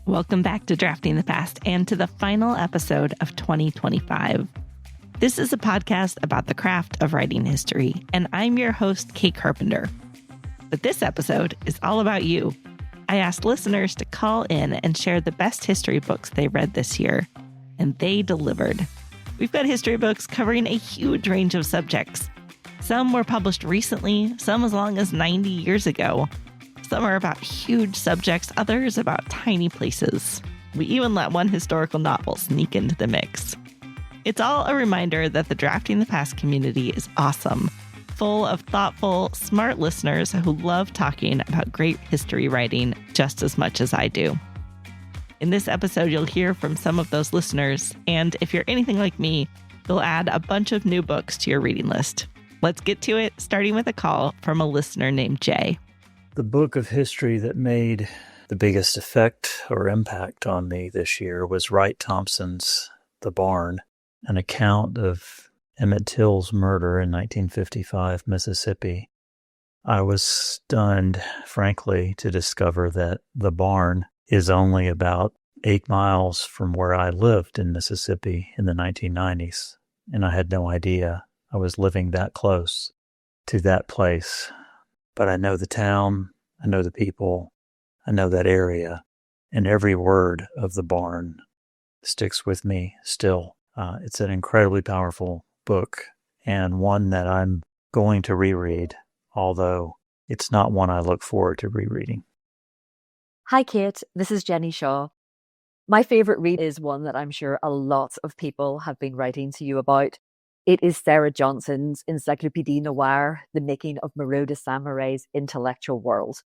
Welcome back to Drafting the Past and to the final episode of 2025. This is a podcast about the craft of writing history, and I'm your host, Kate Carpenter. But this episode is all about you. I asked listeners to call in and share the best history books they read this year, and they delivered. We've got history books covering a huge range of subjects. Some were published recently, some as long as 90 years ago. Some are about huge subjects, others about tiny places. We even let one historical novel sneak into the mix. It's all a reminder that the Drafting the Past community is awesome, full of thoughtful, smart listeners who love talking about great history writing just as much as I do. In this episode, you'll hear from some of those listeners, and if you're anything like me, you'll add a bunch of new books to your reading list. Let's get to it, starting with a call from a listener named Jay. The book of history that made the biggest effect or impact on me this year was Wright Thompson's The Barn, an account of Emmett Till's murder in 1955, Mississippi. I was stunned, frankly, to discover that The Barn is only about 8 miles from where I lived in Mississippi in the 1990s, and I had no idea I was living that close to that place. But I know the town, I know the people, I know that area, and every word of The Barn sticks with me still. It's an incredibly powerful book and one that I'm going to reread, although it's not one I look forward to rereading. Hi, Kate. This is Jenny Shaw. My favorite read is one that I'm sure a lot of people have been writing to you about. It is Sarah Johnson's Encyclopédie Noire, The Making of Moreau de Saint-Mauray's Intellectual World.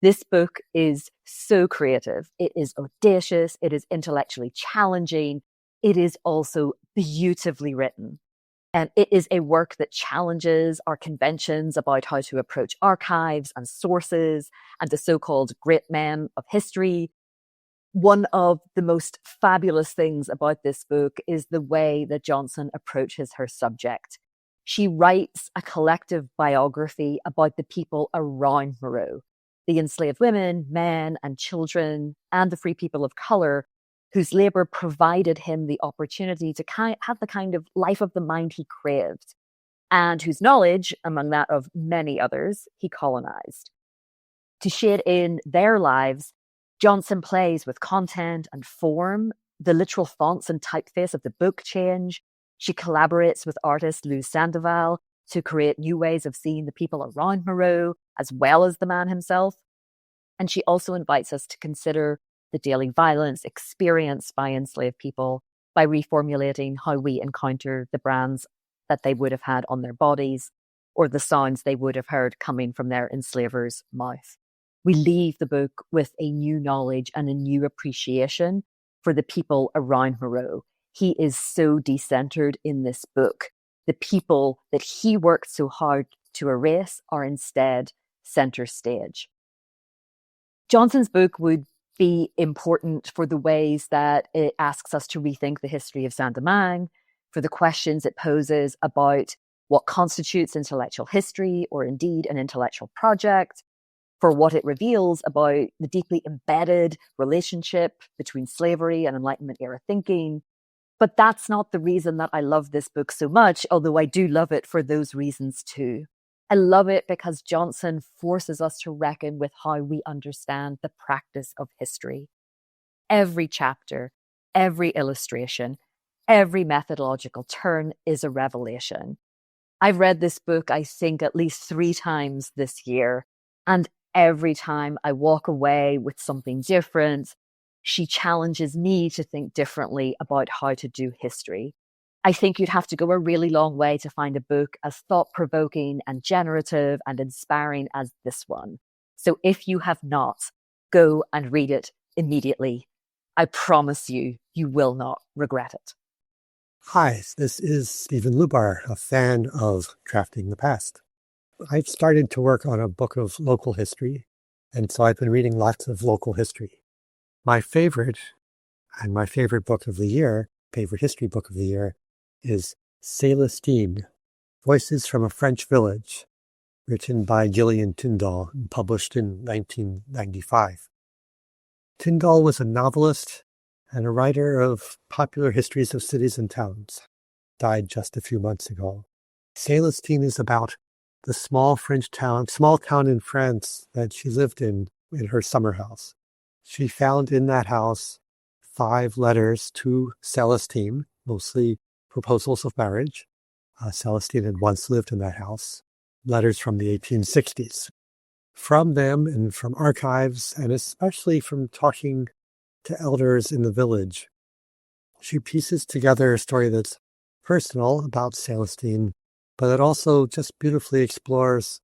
This book is so creative. It is audacious. It is intellectually challenging. It is also beautifully written. And it is a work that challenges our conventions about how to approach archives and sources and the so-called great men of history. One of the most fabulous things about this book is the way that Johnson approaches her subject. She writes a collective biography about the people around Moreau, the enslaved women, men, and children, and the free people of color whose labor provided him the opportunity to have the kind of life of the mind he craved, and whose knowledge, among that of many others, he colonized. To shade in their lives, Johnson plays with content and form. The literal fonts and typeface of the book change. She collaborates with artist Lou Sandoval to create new ways of seeing the people around Moreau, as well as the man himself. And she also invites us to consider the daily violence experienced by enslaved people by reformulating how we encounter the brands that they would have had on their bodies or the sounds they would have heard coming from their enslaver's mouth. We leave the book with a new knowledge and a new appreciation for the people around Moreau. He is so decentered in this book. The people that he worked so hard to erase are instead center stage. Johnson's book would be important for the ways that it asks us to rethink the history of Saint-Domingue, for the questions it poses about what constitutes intellectual history or indeed an intellectual project, for what it reveals about the deeply embedded relationship between slavery and Enlightenment era thinking. But that's not the reason that I love this book so much, although I do love it for those reasons too. I love it because Johnson forces us to reckon with how we understand the practice of history. Every chapter, every illustration, every methodological turn is a revelation. I've read this book, I think, at least 3 times this year, and every time I walk away with something different. She challenges me to think differently about how to do history. I think you'd have to go a really long way to find a book as thought-provoking and generative and inspiring as this one. So if you have not, go and read it immediately. I promise you, you will not regret it. Hi, this is Stephen Lubar, a fan of Drafting the Past. I've started to work on a book of local history, and so I've been reading lots of local history. My favorite book of the year, favorite history book of the year, is Célestine, Voices from a French Village, written by Gillian Tyndall and published in 1995. Tyndall was a novelist and a writer of popular histories of cities and towns. Died just a few months ago. Célestine is about the small town in France that she lived in her summer house. She found in that house 5 letters to Célestine, mostly proposals of marriage. Célestine had once lived in that house. Letters from the 1860s. From them and from archives, and especially from talking to elders in the village, she pieces together a story that's personal about Célestine, but it also just beautifully explores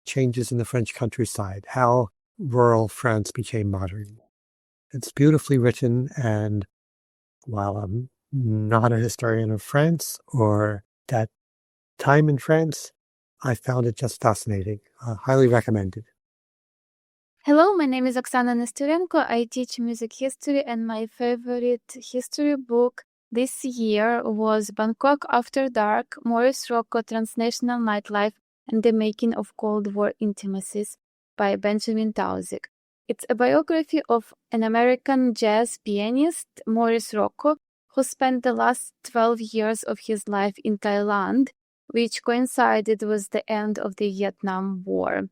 changes in the French countryside, how rural France became modern. It's beautifully written, and while I'm not a historian of France or that time in France, I found it just fascinating. Highly recommended. Hello, my name is Oksana Nestorenko. I teach music history, and my favorite history book this year was Bangkok After Dark, Maurice Rocco, Transnational Nightlife and the Making of Cold War Intimacies by Benjamin Taussig. It's a biography of an American jazz pianist, Maurice Rocco, who spent the last 12 years of his life in Thailand, which coincided with the end of the Vietnam War.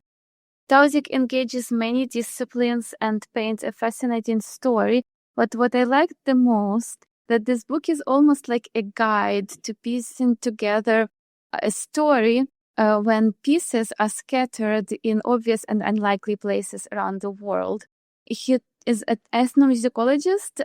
Taussig engages many disciplines and paints a fascinating story, but what I liked the most, that this book is almost like a guide to piecing together a story when pieces are scattered in obvious and unlikely places around the world. He is an ethnomusicologist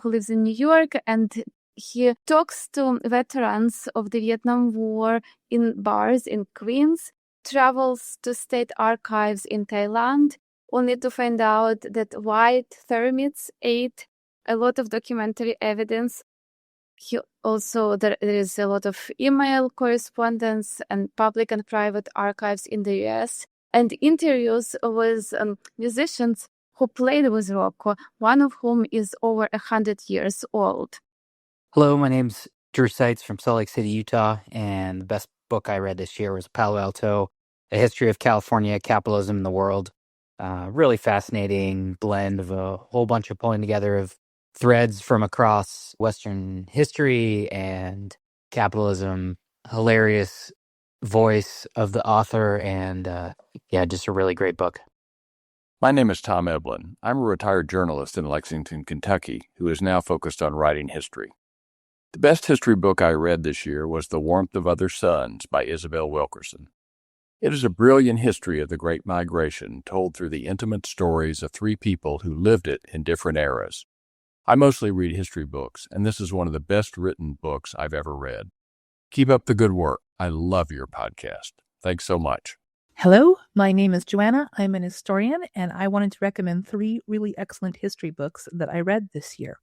who lives in New York, and he talks to veterans of the Vietnam War in bars in Queens, travels to state archives in Thailand, only to find out that white termites ate a lot of documentary evidence. There is a lot of email correspondence and public and private archives in the US, and interviews with musicians who played with Rocco, one of whom is over 100 years old. Hello, my name's Drew Seitz from Salt Lake City, Utah, and the best book I read this year was Palo Alto, A History of California, Capitalism in the World. Really fascinating blend of a whole bunch of pulling together of threads from across Western history and capitalism. Hilarious voice of the author, and just a really great book. My name is Tom Eblin. I'm a retired journalist in Lexington, Kentucky, who is now focused on writing history. The best history book I read this year was The Warmth of Other Suns by Isabel Wilkerson. It is a brilliant history of the Great Migration told through the intimate stories of 3 people who lived it in different eras. I mostly read history books, and this is one of the best written books I've ever read. Keep up the good work. I love your podcast. Thanks so much. Hello, my name is Joanna. I'm an historian, and I wanted to recommend 3 really excellent history books that I read this year.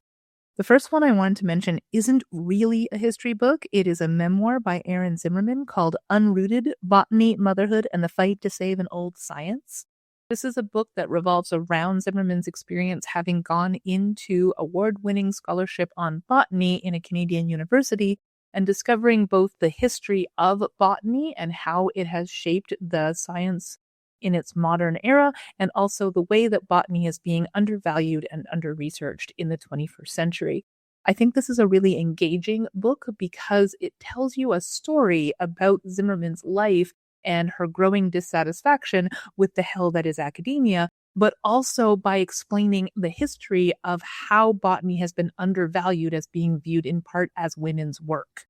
The first one I wanted to mention isn't really a history book. It is a memoir by Aaron Zimmerman called Unrooted: Botany, Motherhood, and the Fight to Save an Old Science. This is a book that revolves around Zimmerman's experience having gone into award-winning scholarship on botany in a Canadian university and discovering both the history of botany and how it has shaped the science in its modern era, and also the way that botany is being undervalued and under-researched in the 21st century. I think this is a really engaging book because it tells you a story about Zimmerman's life and her growing dissatisfaction with the hell that is academia, but also by explaining the history of how botany has been undervalued as being viewed in part as women's work.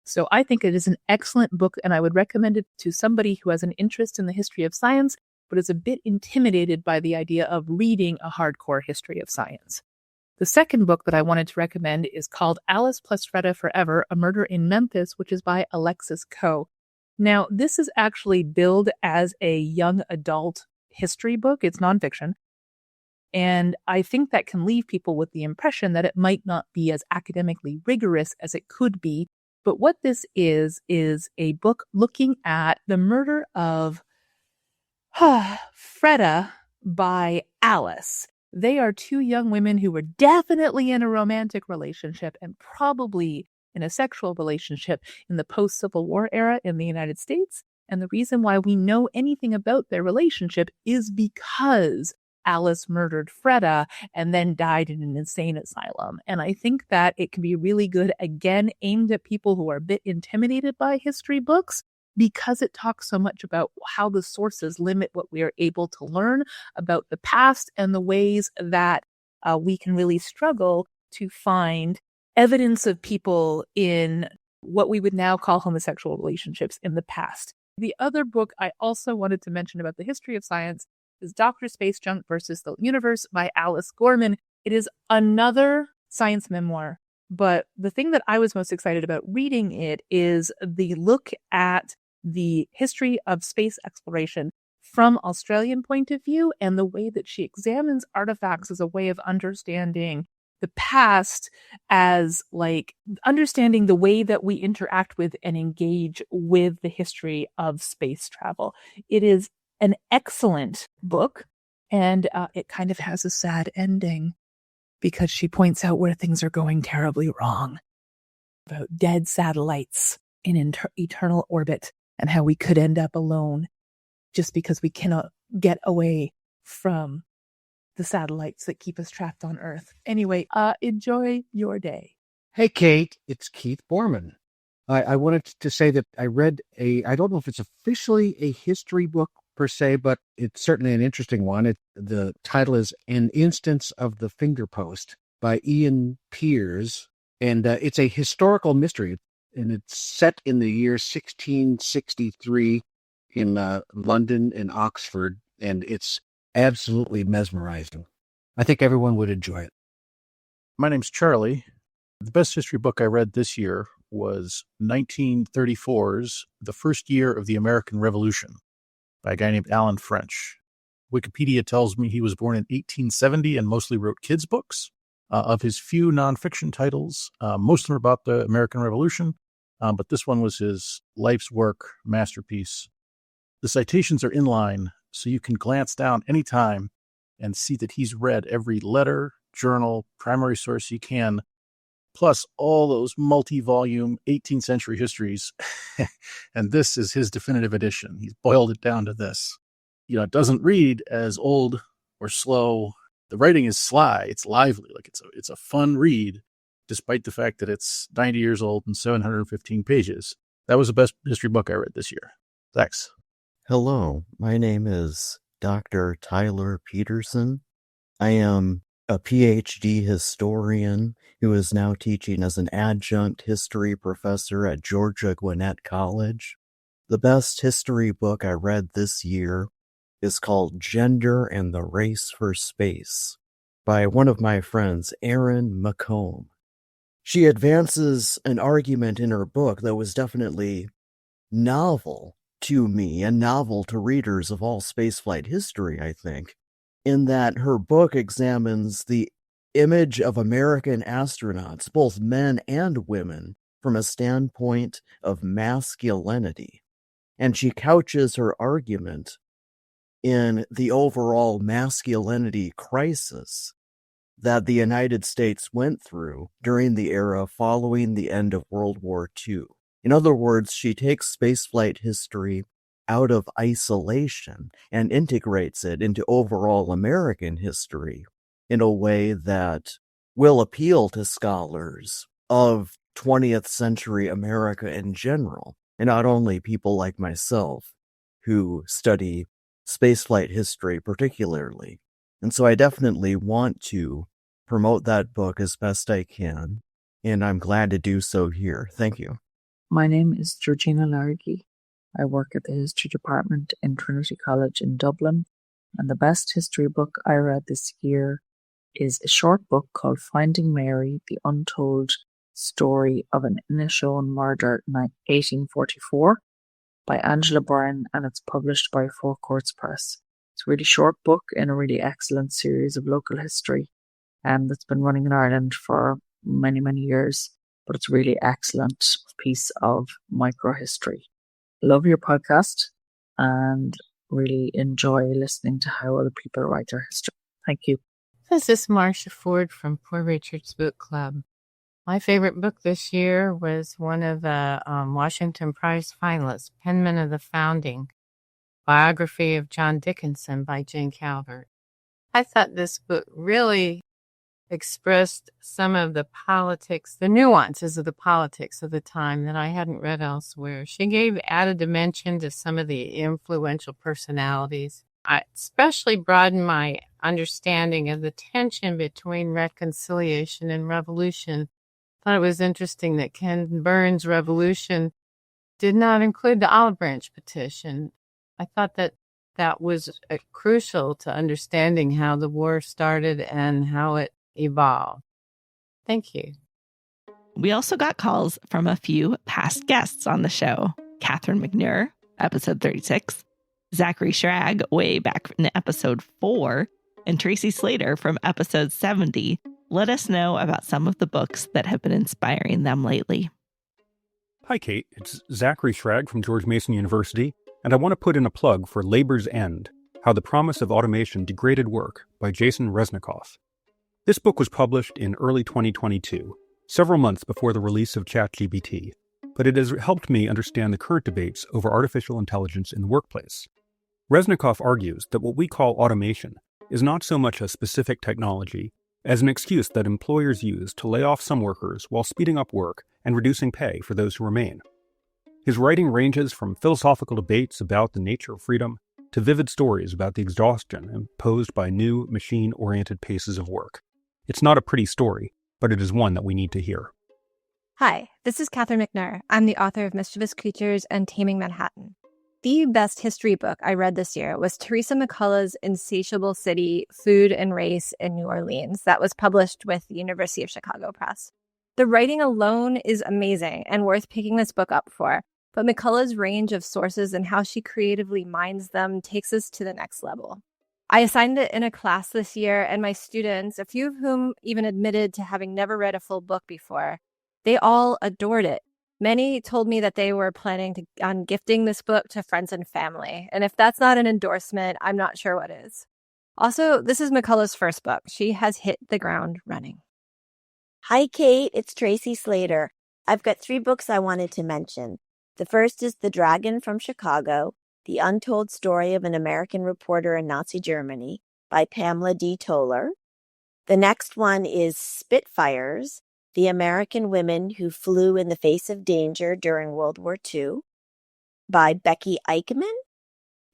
So I think it is an excellent book, and I would recommend it to somebody who has an interest in the history of science, but is a bit intimidated by the idea of reading a hardcore history of science. The second book that I wanted to recommend is called Alice plus Freda Forever, A Murder in Memphis, which is by Alexis Coe. Now, this is actually billed as a young adult history book. It's nonfiction. And I think that can leave people with the impression that it might not be as academically rigorous as it could be. But what this is a book looking at the murder of Freda by Alice. They are 2 young women who were definitely in a romantic relationship and probably in a sexual relationship in the post-Civil War era in the United States. And the reason why we know anything about their relationship is because Alice murdered Freda and then died in an insane asylum. And I think that it can be really good, again, aimed at people who are a bit intimidated by history books, because it talks so much about how the sources limit what we are able to learn about the past and the ways that we can really struggle to find evidence of people in what we would now call homosexual relationships in the past. The other book I also wanted to mention about the history of science is Dr. Space Junk versus the Universe by Alice Gorman. It is another science memoir, but the thing that I was most excited about reading it is the look at the history of space exploration from Australian point of view, and the way that she examines artifacts as a way of understanding the past, as like understanding the way that we interact with and engage with the history of space travel. It is an excellent book, and it kind of has a sad ending because she points out where things are going terribly wrong, about dead satellites in eternal orbit and how we could end up alone just because we cannot get away from the satellites that keep us trapped on Earth. Anyway, enjoy your day. Hey, Kate, it's Keith Borman. I wanted to say that I read I don't know if it's officially a history book per se, but it's certainly an interesting one. The title is An Instance of the Finger Post by Ian Pears, and it's a historical mystery, and it's set in the year 1663 in London and Oxford, and it's absolutely mesmerizing. I think everyone would enjoy it. My name's Charlie. The best history book I read this year was 1934's The First Year of the American Revolution by a guy named Alan French. Wikipedia tells me he was born in 1870 and mostly wrote kids' books. Of his few nonfiction titles, most of them are about the American Revolution, but this one was his life's work, masterpiece. The citations are inline, so you can glance down anytime and see that he's read every letter, journal, primary source he can, plus all those multi-volume 18th century histories. And this is his definitive edition. He's boiled it down to this. It doesn't read as old or slow. The writing is sly. It's lively. Like it's a fun read, despite the fact that it's 90 years old and 715 pages. That was the best history book I read this year. Thanks. Hello, my name is Dr. Tyler Peterson. I am a PhD historian who is now teaching as an adjunct history professor at Georgia Gwinnett College. The best history book I read this year is called Gender and the Race for Space by one of my friends, Erin McComb. She advances an argument in her book that was definitely novel to me and novel to readers of all spaceflight history, I think, in that her book examines the image of American astronauts, both men and women, from a standpoint of masculinity. And she couches her argument in the overall masculinity crisis that the United States went through during the era following the end of World War II. In other words, she takes spaceflight history out of isolation and integrates it into overall American history in a way that will appeal to scholars of 20th century America in general, and not only people like myself who study spaceflight history particularly. And so I definitely want to promote that book as best I can, and I'm glad to do so here. Thank you. My name is Georgina Largy. I work at the History Department in Trinity College in Dublin, and the best history book I read this year is a short book called Finding Mary, The Untold Story of an Inishowen Murder in 1844 by Angela Byrne, and it's published by Four Courts Press. It's a really short book in a really excellent series of local history that's been running in Ireland for many, many years, but it's a really excellent piece of microhistory. Love your podcast and really enjoy listening to how other people write their history. Thank you. This is Marcia Ford from Poor Richard's Book Club. My favorite book this year was one of the Washington Prize finalists, Penman of the Founding, Biography of John Dickinson by Jane Calvert. I thought this book really expressed some of the politics, the nuances of the politics of the time that I hadn't read elsewhere. She gave added dimension to some of the influential personalities. I especially broadened my understanding of the tension between reconciliation and revolution. I thought it was interesting that Ken Burns' revolution did not include the Olive Branch petition. I thought that was crucial to understanding how the war started and how it evolved. Thank you. We also got calls from a few past guests on the show. Catherine McNure, episode 36, Zachary Schrag, way back in episode 4, and Tracy Slater from episode 70 let us know about some of the books that have been inspiring them lately. Hi, Kate. It's Zachary Schrag from George Mason University, and I want to put in a plug for Labor's End, How the Promise of Automation Degraded Work by Jason Resnikoff. This book was published in early 2022, several months before the release of ChatGPT, but it has helped me understand the current debates over artificial intelligence in the workplace. Resnikoff argues that what we call automation is not so much a specific technology as an excuse that employers use to lay off some workers while speeding up work and reducing pay for those who remain. His writing ranges from philosophical debates about the nature of freedom to vivid stories about the exhaustion imposed by new machine-oriented paces of work. It's not a pretty story, but it is one that we need to hear. Hi, this is Catherine McNair. I'm the author of Mischievous Creatures and Taming Manhattan. The best history book I read this year was Teresa McCullough's Insatiable City, Food and Race in New Orleans that was published with the University of Chicago Press. The writing alone is amazing and worth picking this book up for, but McCullough's range of sources and how she creatively mines them takes us to the next level. I assigned it in a class this year, and my students, a few of whom even admitted to having never read a full book before, they all adored it. Many told me that they were planning on gifting this book to friends and family, and if that's not an endorsement, I'm not sure what is. Also, this is McCullough's first book. She has hit the ground running. Hi, Kate. It's Tracy Slater. I've got 3 books I wanted to mention. The first is The Dragon from Chicago, The Untold Story of an American Reporter in Nazi Germany by Pamela D. Toller. The next one is Spitfires, The American Women Who Flew in the Face of Danger During World War II by Becky Eichmann.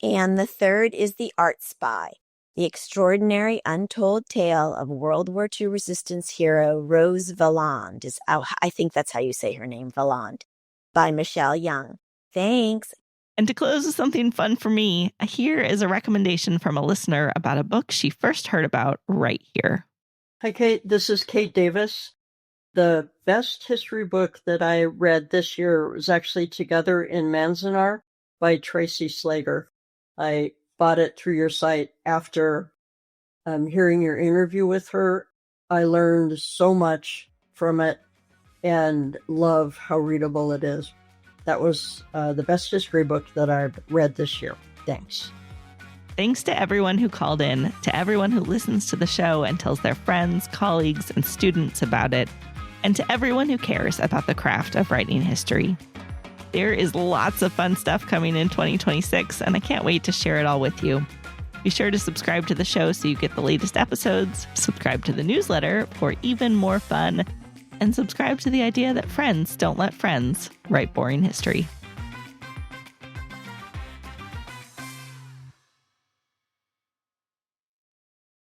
And the third is The Art Spy, The Extraordinary Untold Tale of World War II resistance hero Rose Valland. I think that's how you say her name, Valland, by Michelle Young. Thanks. And to close with something fun for me, here is a recommendation from a listener about a book she first heard about right here. Hi, Kate. This is Kate Davis. The best history book that I read this year was actually Together in Manzanar by Tracy Slater. I bought it through your site after hearing your interview with her. I learned so much from it and love how readable it is. That was the best history book that I've read this year. Thanks. Thanks to everyone who called in, to everyone who listens to the show and tells their friends, colleagues, and students about it, and to everyone who cares about the craft of writing history. There is lots of fun stuff coming in 2026, and I can't wait to share it all with you. Be sure to subscribe to the show so you get the latest episodes, subscribe to the newsletter for even more fun, and subscribe to the idea that friends don't let friends write boring history.